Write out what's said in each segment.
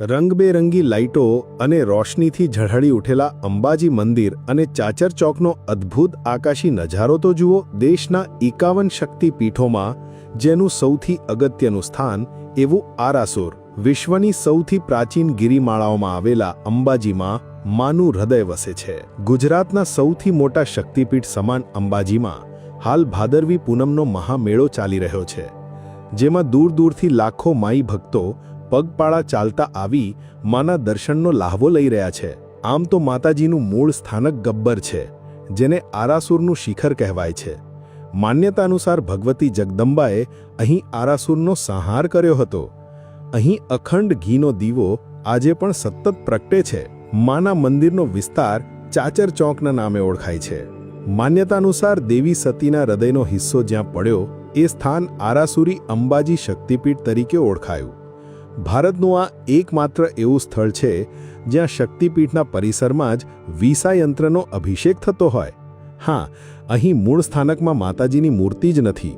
રંગબેરંગી લાઇટો અને રોશનીથી ઝળહળી ઉઠેલા અંબાજી મંદિર અને ચાચર ચોકનો અદ્ભુત આકાશી નજારો તો જુઓ. દેશના 51 શક્તિપીઠોમાં જેનું સૌથી અગત્યનું સ્થાન એવું આરાસુર, વિશ્વની સૌથી પ્રાચીન ગિરિમાળાઓમાં આવેલા અંબાજીમાં માનું હૃદય વસે છે. ગુજરાતના સૌથી મોટા શક્તિપીઠ સમાન અંબાજીમાં હાલ ભાદરવી પૂનમનો મહામેળો ચાલી રહ્યો છે, જેમાં દૂર દૂરથી લાખો માઈ ભક્તો પગપાળા ચાલતા આવી માના દર્શનનો લાહવો લઈ રહ્યા છે. આમ તો માતાજીનું મૂળ સ્થાનક ગબ્બર છે, જેને આરાસુરનું શિખર કહેવાય છે. માન્યતા અનુસાર ભગવતી જગદંબાએ અહીં આરાસુરનો સંહાર કર્યો હતો. અહીં અખંડ ઘીનો દીવો આજે પણ સતત પ્રગટે છે. માના મંદિરનો વિસ્તાર ચાચર ચોકના નામે ઓળખાય છે. માન્યતા અનુસાર દેવી સતીના હૃદયનો હિસ્સો જ્યાં પડ્યો એ સ્થાન આરાસુરી અંબાજી શક્તિપીઠ તરીકે ઓળખાયું. ભારતનું આ એકમાત્ર એવું સ્થળ છે જ્યાં શક્તિપીઠના પરિસરમાં જ વીસા યંત્રનો અભિષેક થતો હોય. હા, અહીં મૂળ સ્થાનકમાં માતાજીની મૂર્તિ જ નથી.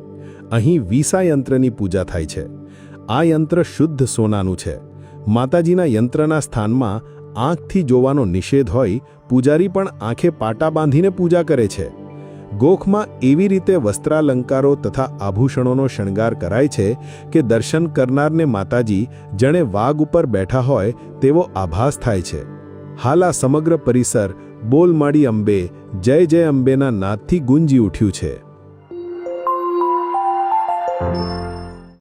અહીં વીસા યંત્રની પૂજા થાય છે. આ યંત્ર શુદ્ધ સોનાનું છે. માતાજીના યંત્રના સ્થાનમાં આંખથી જોવાનો નિષેધ હોય, પૂજારી પણ આંખે પાટા બાંધીને પૂજા કરે છે. ગોખમાં એવી રીતે વસ્ત્રાલંકારો તથા આભૂષણોનો શણગાર કરાય છે કે દર્શન કરનારને માતાજી જાણે વાઘ ઉપર બેઠા હોય તેવો આભાસ થાય છે. હાલ આ સમગ્ર પરિસર બોલ માડી અંબે, જય જય અંબેના નાદથી ગુંજી ઉઠ્યું છે.